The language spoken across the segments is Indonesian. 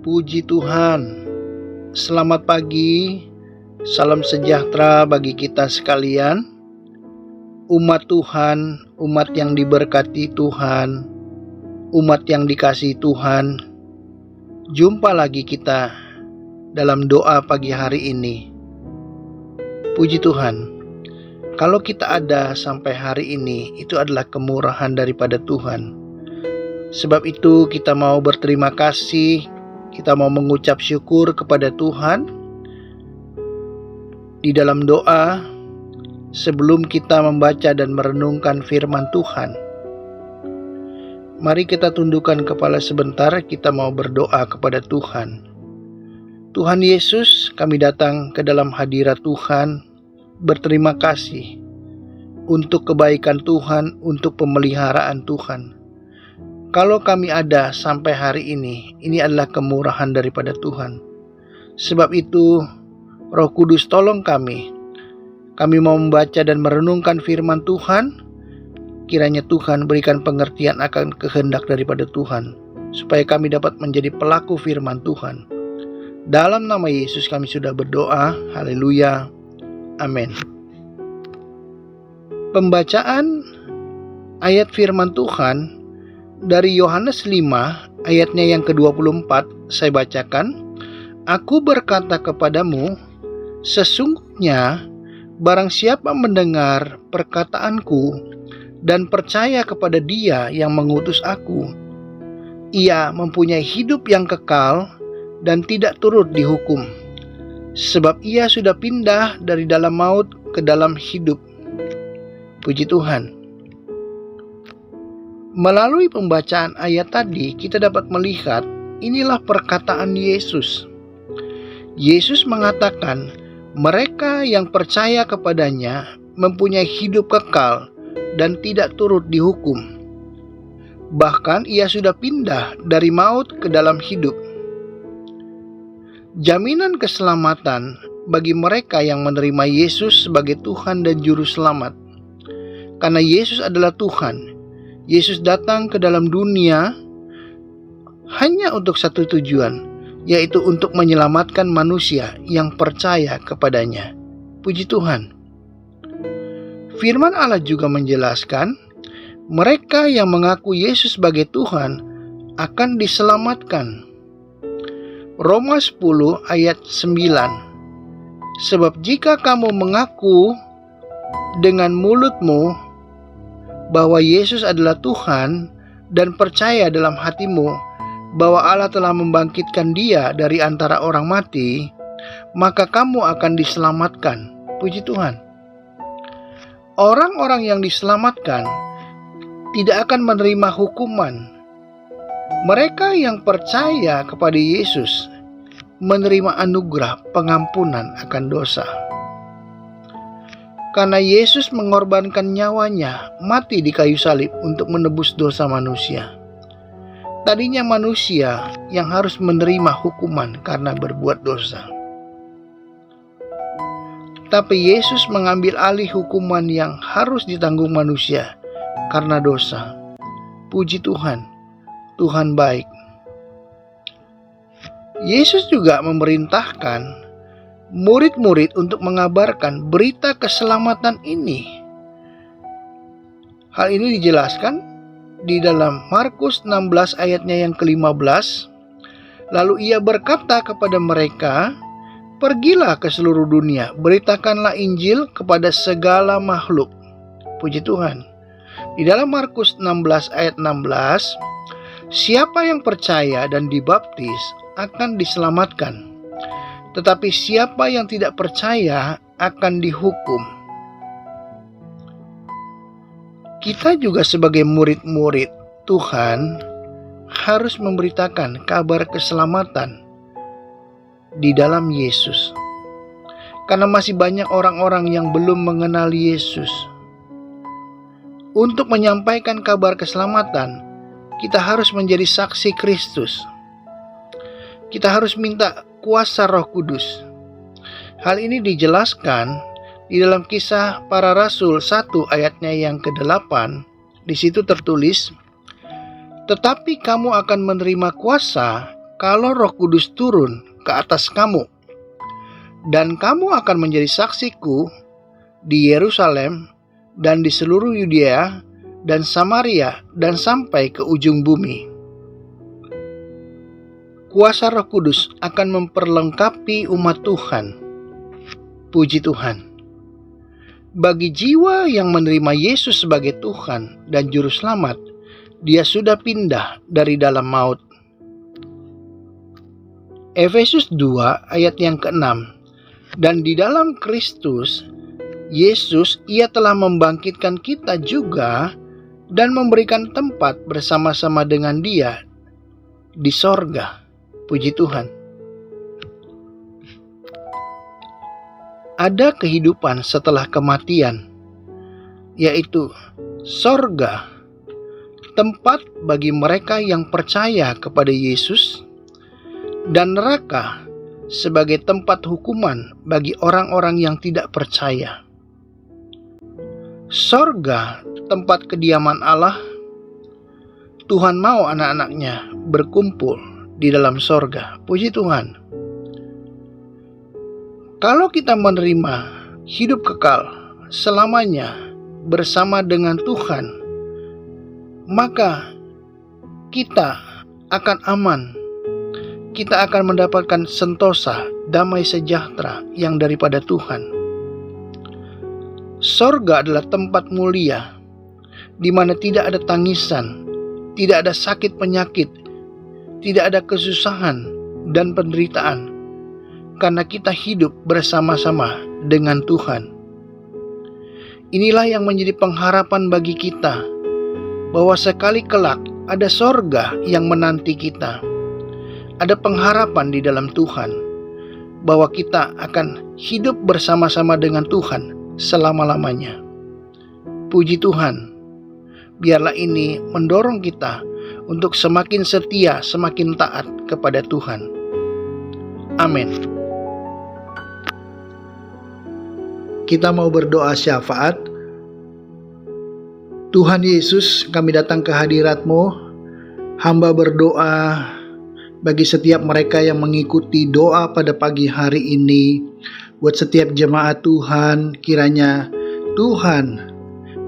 Puji Tuhan. Selamat pagi. Salam sejahtera bagi kita sekalian. Umat Tuhan, umat yang diberkati Tuhan, umat yang dikasihi Tuhan. Jumpa lagi kita dalam doa pagi hari ini. Puji Tuhan. Kalau kita ada sampai hari ini, itu adalah kemurahan daripada Tuhan. Sebab itu kita mau berterima kasih, kita mau mengucap syukur kepada Tuhan di dalam doa sebelum kita membaca dan merenungkan firman Tuhan. Mari kita tundukkan kepala sebentar, kita mau berdoa kepada Tuhan. Tuhan Yesus, kami datang ke dalam hadirat Tuhan, berterima kasih untuk kebaikan Tuhan, untuk pemeliharaan Tuhan. Kalau kami ada sampai hari ini adalah kemurahan daripada Tuhan. Sebab itu, Roh Kudus tolong kami. Kami mau membaca dan merenungkan firman Tuhan. Kiranya Tuhan berikan pengertian akan kehendak daripada Tuhan, supaya kami dapat menjadi pelaku firman Tuhan. Dalam nama Yesus kami sudah berdoa. Haleluya. Amin. Pembacaan ayat firman Tuhan dari Yohanes 5 ayatnya yang ke-24, saya bacakan. Aku berkata kepadamu, sesungguhnya barang siapa mendengar perkataanku dan percaya kepada Dia yang mengutus aku, ia mempunyai hidup yang kekal dan tidak turut dihukum, sebab ia sudah pindah dari dalam maut ke dalam hidup. Puji Tuhan. Melalui pembacaan ayat tadi, kita dapat melihat inilah perkataan Yesus. Yesus mengatakan, mereka yang percaya kepadanya mempunyai hidup kekal dan tidak turut dihukum. Bahkan ia sudah pindah dari maut ke dalam hidup. Jaminan keselamatan bagi mereka yang menerima Yesus sebagai Tuhan dan Juru Selamat. Karena Yesus adalah Tuhan. Yesus datang ke dalam dunia hanya untuk satu tujuan, yaitu untuk menyelamatkan manusia yang percaya kepadanya. Puji Tuhan. Firman Allah juga menjelaskan, mereka yang mengaku Yesus sebagai Tuhan akan diselamatkan. Roma 10 ayat 9. Sebab jika kamu mengaku dengan mulutmu bahwa Yesus adalah Tuhan dan percaya dalam hatimu bahwa Allah telah membangkitkan Dia dari antara orang mati, maka kamu akan diselamatkan. Puji Tuhan. Orang-orang yang diselamatkan tidak akan menerima hukuman. Mereka yang percaya kepada Yesus menerima anugerah pengampunan akan dosa. Karena Yesus mengorbankan nyawanya mati di kayu salib untuk menebus dosa manusia. Tadinya manusia yang harus menerima hukuman karena berbuat dosa. Tapi Yesus mengambil alih hukuman yang harus ditanggung manusia karena dosa. Puji Tuhan, Tuhan baik. Yesus juga memerintahkan murid-murid untuk mengabarkan berita keselamatan ini. Hal ini dijelaskan di dalam Markus 16 ayatnya yang ke-15. Lalu ia berkata kepada mereka, pergilah ke seluruh dunia, beritakanlah Injil kepada segala makhluk. Puji Tuhan. Di dalam Markus 16 ayat 16, siapa yang percaya dan dibaptis akan diselamatkan. Tetapi siapa yang tidak percaya akan dihukum. Kita juga sebagai murid-murid Tuhan harus memberitakan kabar keselamatan di dalam Yesus. Karena masih banyak orang-orang yang belum mengenal Yesus. Untuk menyampaikan kabar keselamatan, kita harus menjadi saksi Kristus. Kita harus minta kuasa Roh Kudus. Hal ini dijelaskan di dalam Kisah Para Rasul 1 ayatnya yang ke-8. Di situ tertulis, tetapi kamu akan menerima kuasa kalau Roh Kudus turun ke atas kamu, dan kamu akan menjadi saksiku di Yerusalem dan di seluruh Yudea dan Samaria dan sampai ke ujung bumi. Kuasa Roh Kudus akan memperlengkapi umat Tuhan. Puji Tuhan. Bagi jiwa yang menerima Yesus sebagai Tuhan dan Juru Selamat, dia sudah pindah dari dalam maut. Efesus 2 ayat yang ke-6. Dan di dalam Kristus Yesus, ia telah membangkitkan kita juga dan memberikan tempat bersama-sama dengan Dia di sorga. Puji Tuhan. Ada kehidupan setelah kematian, yaitu sorga, tempat bagi mereka yang percaya kepada Yesus, dan neraka sebagai tempat hukuman bagi orang-orang yang tidak percaya. Sorga, tempat kediaman Allah. Tuhan mau anak-anaknya berkumpul di dalam sorga. Puji Tuhan. Kalau kita menerima hidup kekal selamanya bersama dengan Tuhan, maka kita akan aman. Kita akan mendapatkan sentosa, damai sejahtera yang daripada Tuhan. Sorga adalah tempat mulia, di mana tidak ada tangisan, tidak ada sakit penyakit, tidak ada kesusahan dan penderitaan, karena kita hidup bersama-sama dengan Tuhan. Inilah yang menjadi pengharapan bagi kita, bahwa sekali kelak ada sorga yang menanti kita. Ada pengharapan di dalam Tuhan, bahwa kita akan hidup bersama-sama dengan Tuhan selama-lamanya. Puji Tuhan. Biarlah ini mendorong kita untuk semakin setia, semakin taat kepada Tuhan. Amin. Kita mau berdoa syafaat. Tuhan Yesus, kami datang ke hadirat-Mu. Hamba berdoa bagi setiap mereka yang mengikuti doa pada pagi hari ini. Buat setiap jemaat Tuhan, kiranya Tuhan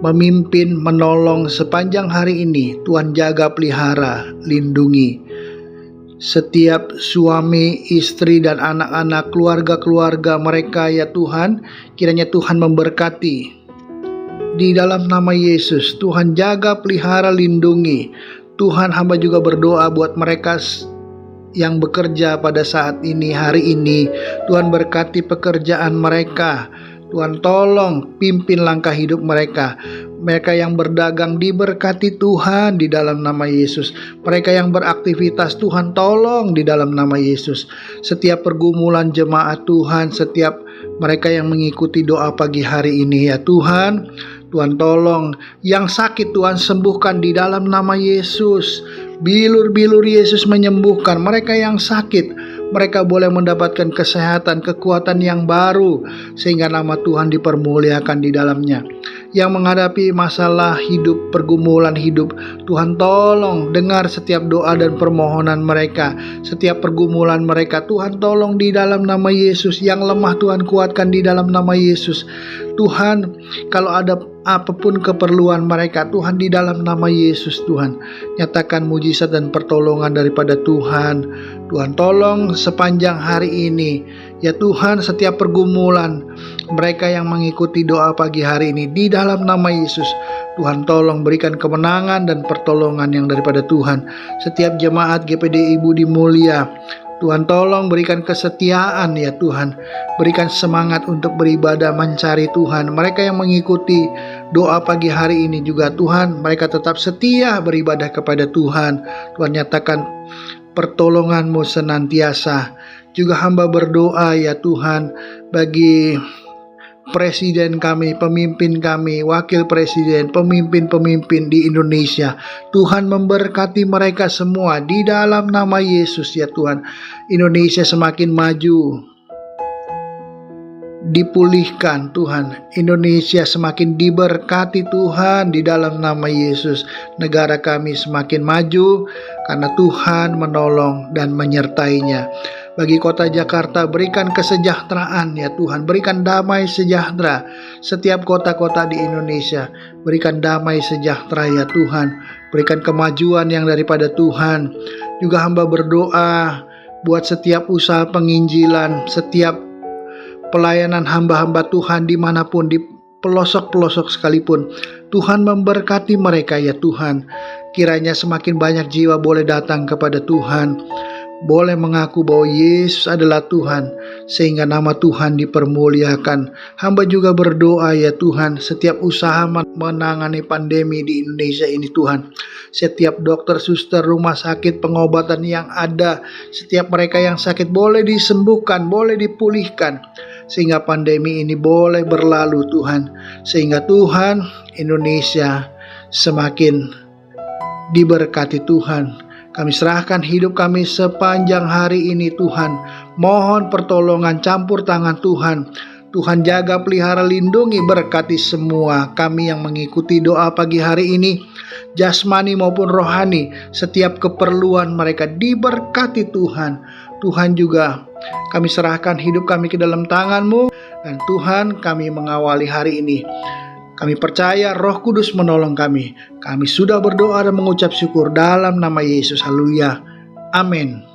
memimpin, menolong sepanjang hari ini. Tuhan jaga, pelihara, lindungi setiap suami, istri, dan anak-anak, keluarga-keluarga mereka ya Tuhan. Kiranya Tuhan memberkati. Di dalam nama Yesus, Tuhan jaga, pelihara, lindungi. Tuhan, hamba juga berdoa buat mereka yang bekerja pada saat ini, hari ini. Tuhan berkati pekerjaan mereka. Tuhan tolong pimpin langkah hidup mereka. Mereka yang berdagang diberkati Tuhan di dalam nama Yesus. Mereka yang beraktivitas Tuhan tolong di dalam nama Yesus. Setiap pergumulan jemaat Tuhan, setiap mereka yang mengikuti doa pagi hari ini ya Tuhan. Tuhan tolong yang sakit Tuhan sembuhkan di dalam nama Yesus. Bilur-bilur Yesus menyembuhkan mereka yang sakit. Mereka boleh mendapatkan kesehatan, kekuatan yang baru, sehingga nama Tuhan dipermuliakan di dalamnya. Yang menghadapi masalah hidup, pergumulan hidup, Tuhan tolong dengar setiap doa dan permohonan mereka. Setiap pergumulan mereka, Tuhan tolong di dalam nama Yesus. Yang lemah Tuhan kuatkan di dalam nama Yesus. Tuhan, kalau ada apapun keperluan mereka, Tuhan di dalam nama Yesus, Tuhan nyatakan mujizat dan pertolongan daripada Tuhan. Tuhan tolong sepanjang hari ini ya Tuhan, setiap pergumulan mereka yang mengikuti doa pagi hari ini di dalam nama Yesus. Tuhan tolong berikan kemenangan dan pertolongan yang daripada Tuhan. Setiap jemaat GPD Ibu di Mulia, Tuhan tolong berikan kesetiaan ya Tuhan. Berikan semangat untuk beribadah mencari Tuhan. Mereka yang mengikuti doa pagi hari ini juga Tuhan, mereka tetap setia beribadah kepada Tuhan. Tuhan nyatakan pertolongan-Mu senantiasa. Juga hamba berdoa ya Tuhan bagi presiden kami, pemimpin kami, wakil presiden, pemimpin-pemimpin di Indonesia. Tuhan memberkati mereka semua di dalam nama Yesus ya Tuhan. Indonesia semakin maju. dipulihkan Tuhan. Indonesia semakin diberkati Tuhan di dalam nama Yesus. Negara kami semakin maju karena Tuhan menolong dan menyertainya. Bagi kota Jakarta, berikan kesejahteraan ya Tuhan, berikan damai sejahtera. Setiap kota-kota di Indonesia, berikan damai sejahtera ya Tuhan, berikan kemajuan yang daripada Tuhan. Juga hamba berdoa buat setiap usaha penginjilan, setiap pelayanan hamba-hamba Tuhan dimanapun, di pelosok-pelosok sekalipun. Tuhan memberkati mereka ya Tuhan. Kiranya semakin banyak jiwa boleh datang kepada Tuhan, boleh mengaku bahwa Yesus adalah Tuhan, sehingga nama Tuhan dipermuliakan. Hamba juga berdoa ya Tuhan, setiap usaha menangani pandemi di Indonesia ini Tuhan, setiap dokter, suster, rumah sakit, pengobatan yang ada, setiap mereka yang sakit boleh disembuhkan, boleh dipulihkan, sehingga pandemi ini boleh berlalu Tuhan, sehingga Tuhan Indonesia semakin diberkati Tuhan. Kami serahkan hidup kami sepanjang hari ini Tuhan. Mohon pertolongan, campur tangan Tuhan. Tuhan jaga, pelihara, lindungi, berkati semua kami yang mengikuti doa pagi hari ini, jasmani maupun rohani. Setiap keperluan mereka diberkati Tuhan. Tuhan juga kami serahkan hidup kami ke dalam tangan-Mu, dan Tuhan kami mengawali hari ini. Kami percaya Roh Kudus menolong kami. Kami sudah berdoa dan mengucap syukur dalam nama Yesus. Haleluya. Amin.